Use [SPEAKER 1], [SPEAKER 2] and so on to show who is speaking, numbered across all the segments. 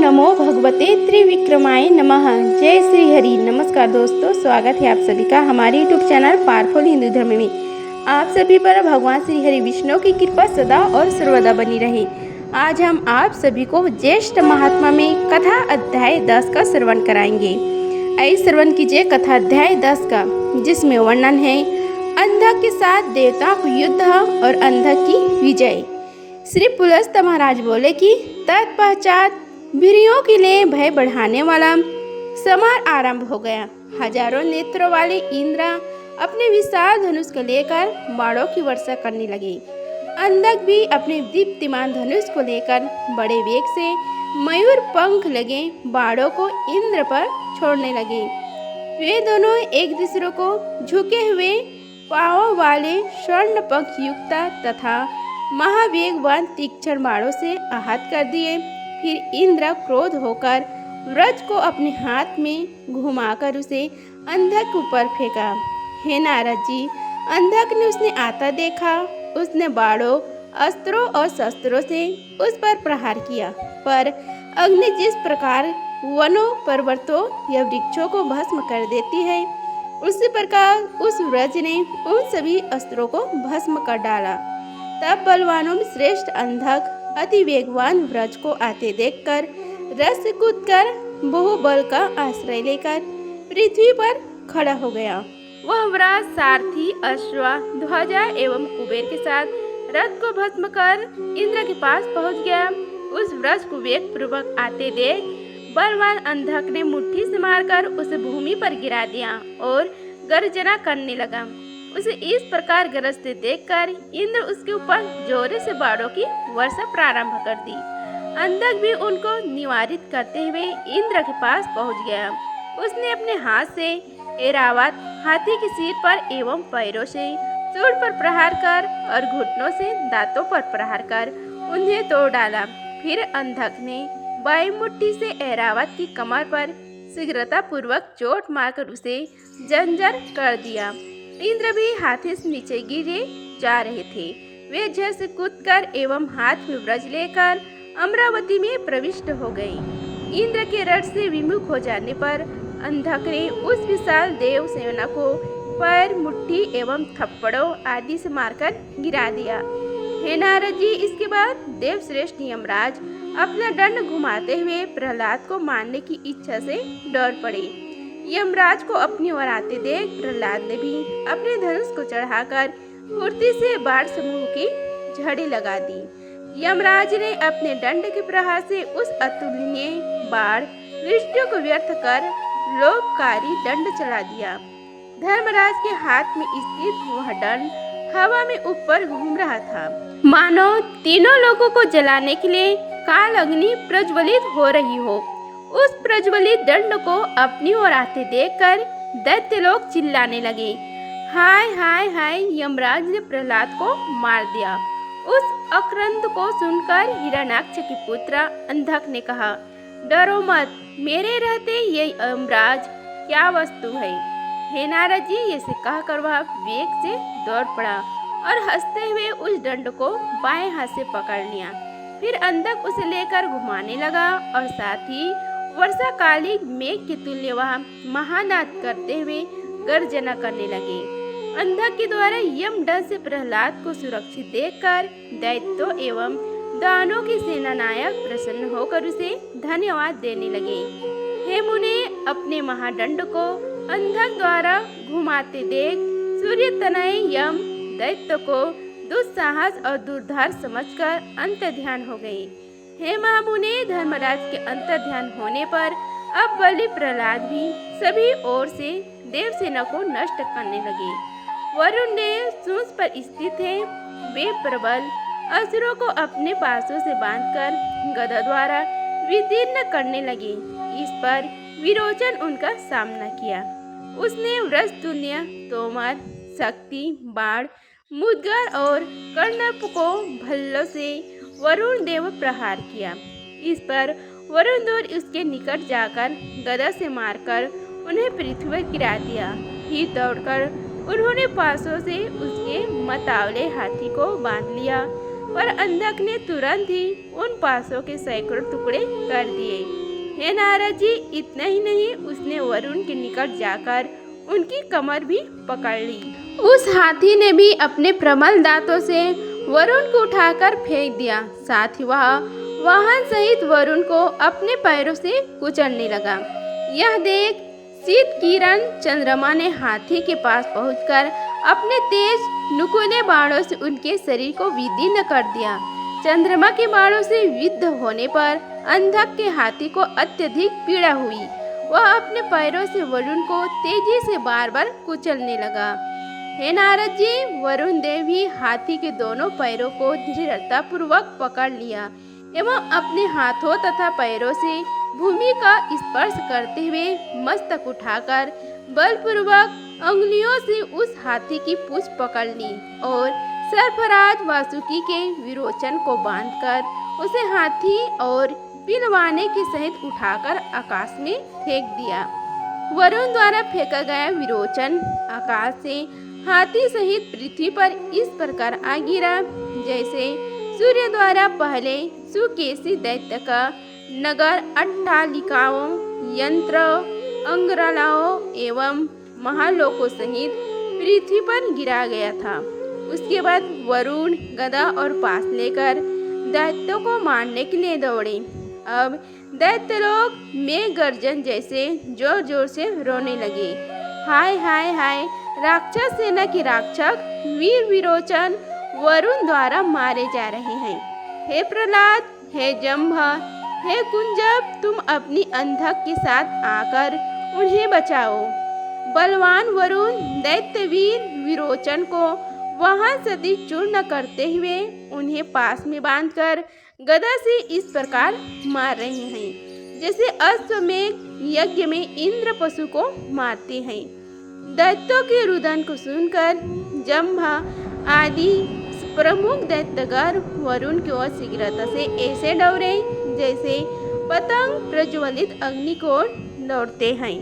[SPEAKER 1] नमो भगवते त्रिविक्रमाय नमः। जय श्री हरि। नमस्कार दोस्तों, स्वागत है आप सभी का हमारे यूट्यूब चैनल पावरफुल हिंदू धर्म में। आप सभी पर भगवान श्री हरि विष्णु की कृपा सदा और सर्वदा बनी रहे। आज हम आप सभी को ज्येष्ठ महात्मा में कथा अध्याय 10 का श्रवण कराएंगे। आइए श्रवण कीजिए कथा अध्याय 10 का, जिसमें वर्णन है अंधक के साथ देवताओं का युद्ध और अंधक की विजय। श्री पुलस्त महाराज बोले कि तत्पश्चात वीरों के लिए भय बढ़ाने वाला समार आरंभ हो गया। हजारों नेत्रों वाले इंद्र अपने विशाल धनुष को लेकर बाणों की वर्षा करने लगे। अंधक भी अपने दीप्तिमान धनुष को लेकर बड़े वेग से मयूर पंख लगे बाणों को इंद्र पर छोड़ने लगे। वे दोनों एक दूसरे को झुके हुए पांवों वाले स्वर्ण पंख युक्त तथा महावेगवान तीक्ष्ण बाणों से आहत कर दिए। फिर इंद्र क्रोध होकर व्रज को अपने हाथ में घुमाकर उसे अंधक ऊपर फेंका। हे नारद जी, अंधक ने उसने आता देखा। उसने बाणों, अस्त्रों और शस्त्रों से उस पर प्रहार किया, पर अग्नि जिस प्रकार वनों, पर्वतों या वृक्षों को भस्म कर देती है, उसी प्रकार उस व्रज ने उन सभी अस्त्रों को भस्म कर डाला। तब बलवानों में श्रेष्ठ अंधक अति वेगवान व्रज को आते देखकर रथ से कूदकर बहुबल का आश्रय लेकर पृथ्वी पर खड़ा हो गया। वह व्रज सारथी, अश्व, ध्वजा एवं कुबेर के साथ रथ को भस्म कर इंद्र के पास पहुंच गया। उस व्रज को वेग पूर्वक आते देख बलवान अंधक ने मुट्ठी से मारकर उसे भूमि पर गिरा दिया और गर्जना करने लगा। उसे इस प्रकार गरजते देखकर इंद्र उसके ऊपर जोरे से बाणों की वर्षा प्रारंभ कर दी। अंधक भी उनको निवारित करते हुए इंद्र के पास पहुंच गया। उसने अपने हाथ से ऐरावत हाथी के सिर पर एवं पैरों से सूंड पर प्रहार कर और घुटनों से दांतों पर प्रहार कर उन्हें तोड़ डाला। फिर अंधक ने बाई मुट्ठी से ऐरावत की कमर पर शीघ्रता पूर्वक चोट मारकर उसे जर्जर कर दिया। इंद्र भी हाथी से नीचे गिरे जा रहे थे। वे झट से कूदकर एवं हाथ में व्रज लेकर अमरावती में प्रविष्ट हो गए। इंद्र के रथ से विमुख हो जाने पर अंधक ने उस विशाल देव सेना को पैर, मुट्ठी एवं थप्पड़ों आदि से मारकर गिरा दिया। हे नारद जी, इसके बाद देव श्रेष्ठ यमराज अपना दंड घुमाते हुए प्रहलाद को मारने की इच्छा से डर पड़े। यमराज को अपनी ओर आते देख प्रहलाद ने भी अपने धनुष को चढ़ाकर फुर्ती से बाण समूह की झड़ी लगा दी। यमराज ने अपने दंड के प्रहार से उस अतुलनीय बाण विष्णु को व्यर्थ कर लोककारी दंड चला दिया। धर्मराज के हाथ में स्थित वह दंड हवा में ऊपर घूम रहा था, मानो तीनों लोगों को जलाने के लिए काल अग्नि प्रज्वलित हो रही हो। उस प्रज्वलित दंड को अपनी ओर आते देखकर दैत्य लोग चिल्लाने लगे। हाय हाय हाय, यमराज ने प्रहलाद को मार दिया। उस आक्रांत को सुनकर हिरण्याक्ष के पुत्र अंधक ने कहा, डरो मत, मेरे रहते ये यमराज क्या वस्तु है। हे नारद जी, ये से कहकर वह वेग से दौड़ पड़ा और हंसते हुए उस दंड को बाएं हाथ से पकड़ लिया। फिर अंधक उसे लेकर घुमाने लगा और साथ ही वर्षा काली मेघ के तुल्य वह महानाद करते हुए गर्जना करने लगे। अंधक के द्वारा यम दंड से प्रहलाद को सुरक्षित देखकर दैत्यों एवं दानों के सेनानायक प्रसन्न होकर उसे धन्यवाद देने लगे। हे मुने, अपने महादंड को अंधक द्वारा घुमाते देख सूर्य तनय यम दैत्य को दुस्साहस और दुर्धर समझकर अंत ध्यान हो गए। हे महामुने, धर्मराज के अंतर ध्यान होने पर अब बलि प्रहलाद भी सभी ओर से देवसेना को नष्ट करने लगे। वरुण देव सूंस पर स्थित है। वे प्रबल असुरों को अपने पासों से बांधकर गदा द्वारा विदीर्ण करने लगे। इस पर विरोचन उनका सामना किया। उसने व्रजतुल्य तोमर, शक्ति, बाण, मुद्गर और कर्णप को भल्लों से वरुण देव प्रहार किया। इस पर वरुण देव उसके निकट जाकर गदा से मारकर उन्हें पृथ्वी पर गिरा दिया। फिर दौड़कर उन्होंने पासों से उसके मतावले हाथी को बांध लिया। पर अंधक ने तुरंत ही उन पासों के सैकड़ों टुकड़े कर दिए। हे नारद जी, इतना ही नहीं, उसने वरुण के निकट जाकर उनकी कमर भी पकड़ ली। उस हाथी ने भी अपने प्रबल दांतों से वरुण को उठाकर फेंक दिया। साथ ही वह वाहन सहित वरुण को अपने पैरों से कुचलने लगा। यह देख शीत किरण चंद्रमा ने हाथी के पास पहुंचकर अपने तेज नुकीले बाणों से उनके शरीर को विदीर्ण कर दिया। चंद्रमा के बाणों से विद्ध होने पर अंधक के हाथी को अत्यधिक पीड़ा हुई। वह अपने पैरों से वरुण को तेजी से बार बार कुचलने लगा। हे नारद जी, वरुण देव भी हाथी के दोनों पैरों को दृढ़ता पूर्वक पकड़ लिया एवं अपने हाथों तथा पैरों से भूमि का स्पर्श करते हुए मस्तक उठाकर बलपूर्वक अंगुलियों से उस हाथी की पूंछ पकड़ ली और सर्पराज वासुकी के विरोचन को बांधकर उसे हाथी और पिलवाने के सहित उठाकर आकाश में फेंक दिया। वरुण द्वारा फेंका गया विरोचन आकाश से हाथी सहित पृथ्वी पर इस प्रकार आ गिरा जैसे सूर्य द्वारा पहले सुकेशी दैत्य का नगर अट्टालिकाओं, यंत्र, अंगरलाओं एवं महालोकों सहित पृथ्वी पर गिरा गया था। उसके बाद वरुण गदा और पास लेकर दैत्यों को मारने के लिए दौड़े। अब दैत्य लोग मेघ गर्जन जैसे जोर जोर से रोने लगे। हाय हाय हाय, राक्षस सेना के रक्षक वीर विरोचन वरुण द्वारा मारे जा रहे हैं। हे प्रहलाद, हे जम्भ, हे कुंजब, तुम अपनी अंधक के साथ आकर उन्हें बचाओ। बलवान वरुण दैत्यवीर विरोचन को वहां सदी चूर्ण करते हुए उन्हें पास में बांधकर गदा से इस प्रकार मार रहे हैं जैसे अश्वमेध यज्ञ में इंद्र पशु को मारते हैं। दैत्यों के रुदन को सुनकर जम्भा आदि प्रमुख दैत्यगर वरुण की ओर शीघ्रता से ऐसे दौड़े जैसे पतंग प्रज्वलित अग्नि को दौड़ते हैं।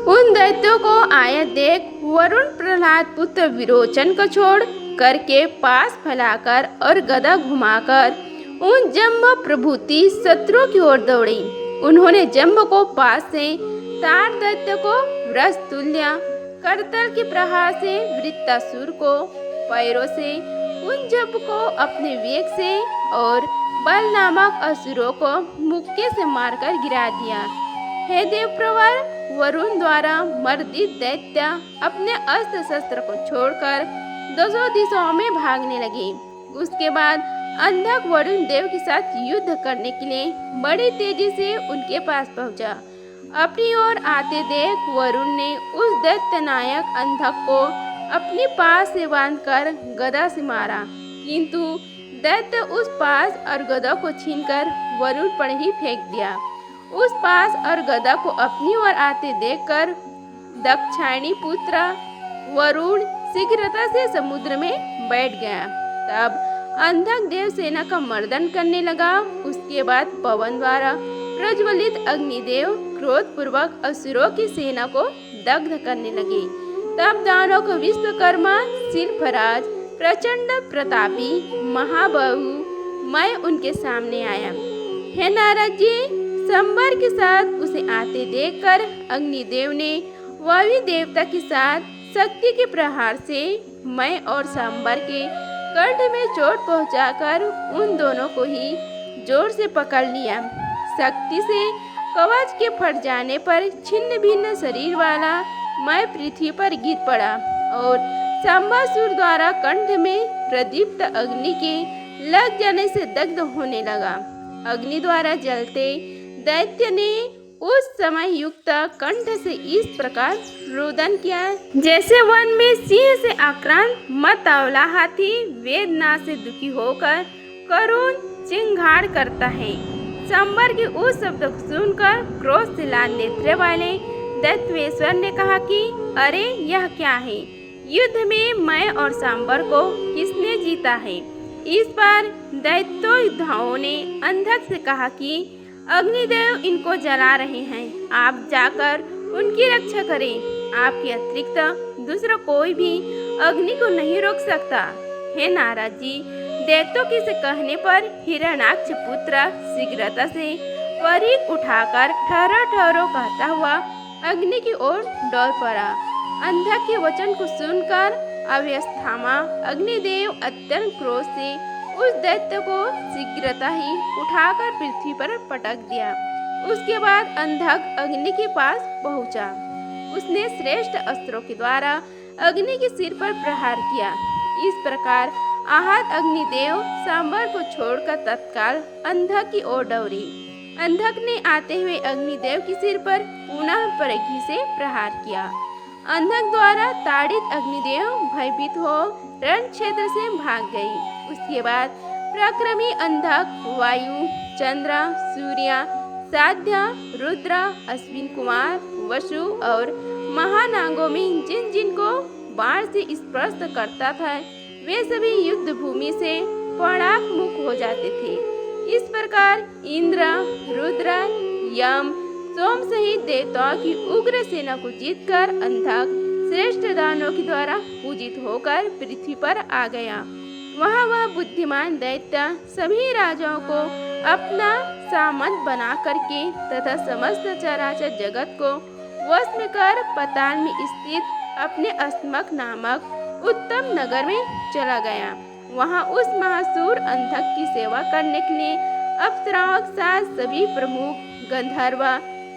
[SPEAKER 1] उन दैत्यों को आया देख वरुण प्रहलाद पुत्र विरोचन को छोड़ करके पास फैलाकर और गदा घुमाकर उन जम्ब प्रभुति शत्रु की ओर दौड़ी। उन्होंने जम्ब को पास से तार दैत्य को वृष तुल्य करतल के प्रहार से वृत्तासुर को पैरों से कुंजब को अपने वेग से और बल नामक असुरों को मुक्के से मारकर गिरा दिया। हे देवप्रवर, वरुण द्वारा मर्दित दैत्य अपने अस्त्र शस्त्र को छोड़कर दोनों दिशाओं में भागने लगे। उसके बाद अंधक वरुण देव के साथ युद्ध करने के लिए बड़ी तेजी से उनके पास पहुंचा। अपनी ओर आते देख वरुण ने उस दैत्य नायक अंधक को अपनी पास से बांधकर गदा से मारा, किंतु दैत्य उस पास और गदा को छीनकर वरुण पर ही फेंक दिया। उस पास और गदा को अपनी ओर आते देखकर दक्षायणी पुत्र वरुण शीघ्रता से समुद्र में बैठ गया। तब अंधक देव सेना का मर्दन करने लगा। उसके बाद पवन द्वारा प्रज्वलित अग्निदेव क्रोध पूर्वक असुरों की सेना को दग्ध करने लगे। तब दानव को विश्वकर्मा शिल्पराज प्रचंड प्रतापी महाबाहु मैं उनके सामने आया। हे नारद जी, सांबर के साथ उसे आते देखकर अग्निदेव ने वायु देवता के साथ शक्ति के प्रहार से मैं और सांबर के कंठ में चोट पहुंचाकर उन दोनों को ही जोर से पकड़ लिया। शक्ति से कवच के फट जाने पर छिन्न भिन्न शरीर वाला मैं पृथ्वी पर गिर पड़ा और सांबासुर द्वारा कंठ में प्रदीप्त अग्नि के लग जाने से दग्ध होने लगा। अग्नि द्वारा जलते दैत्य ने उस समय युक्त कंठ से इस प्रकार रुदन किया जैसे वन में सिंह से आक्रांत मतवाला हाथी वेदना से दुखी होकर करुण चिंगाड़ करता है। सांबर के उस शब्द को सुनकर क्रोध से लाल नेत्र वाले दैत्येश्वर ने कहा कि अरे यह क्या है? युद्ध में मैं और सांबर को किसने जीता है? इस बार दैत्य योद्धाओं ने अंधक से कहा कि अग्निदेव इनको जला रहे हैं, आप जाकर उनकी रक्षा करें। आपके अतिरिक्त दूसरा कोई भी अग्नि को नहीं रोक सकता। हे नारद जी, दैत्यों के से कहने पर हिरण्याक्ष पुत्र शीघ्रता से परीख उठाकर ठहरो ठहरो कहता हुआ अग्नि की ओर दौड़ पड़ा। अंधक के वचन को सुनकर अव्यस्थामा अग्निदेव अत्यंत क्रोध से उस दैत्य को शीघ्रता ही उठाकर पृथ्वी पर पटक दिया। उसके बाद अंधक अग्नि के पास पहुंचा। उसने श्रेष्ठ अस्त्रों के द्वारा अग्नि के सिर पर प्रहार किया। इस प्रकार आहत अग्निदेव सांबर को छोड़कर तत्काल अंधक की ओर दौड़े। अंधक ने आते हुए अग्निदेव के सिर पर पुनः परखी से प्रहार किया। अंधक द्वारा ताड़ित अग्निदेव भयभीत हो रण क्षेत्र से भाग गई। उसके बाद प्रक्रमी अंधक वायु, चंद्र, सूर्य, साध्य, रुद्र, अश्विन कुमार, वसु और महानागों में जिन जिनको बाण से स्पर्श करता था वे सभी युद्ध भूमि से परांगमुख हो जाते थे। इस प्रकार इंद्र, रुद्र, यम, सोम सहित देवताओं की उग्र सेना को जीतकर अंधक श्रेष्ठ दानवों के द्वारा पूजित होकर पृथ्वी पर आ गया। वहाँ वह बुद्धिमान दैत्य सभी राजाओं को अपना सामंत बना करके तथा समस्त चराचर जगत को वश में कर पाताल में स्थित अपने अस्मक नामक उत्तम नगर में चला गया। वहाँ उस महासूर अंधक की सेवा करने के लिए अप्सराओं के साथ सभी प्रमुख गंधर्व,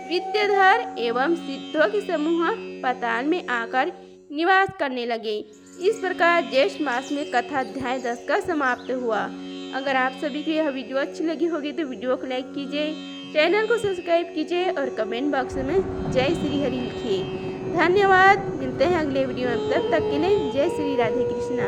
[SPEAKER 1] विद्याधर एवं सिद्धों के समूह पाताल में आकर निवास करने लगे। इस प्रकार ज्येष्ठ मास में कथा अध्याय 10 का समाप्त हुआ। अगर आप सभी को यह वीडियो अच्छी लगी होगी तो वीडियो को लाइक कीजिए, चैनल को सब्सक्राइब कीजिए और कमेंट बॉक्स में जय श्री हरि लिखिए। धन्यवाद। मिलते हैं अगले वीडियो में, तब तक के लिए जय श्री राधे कृष्णा।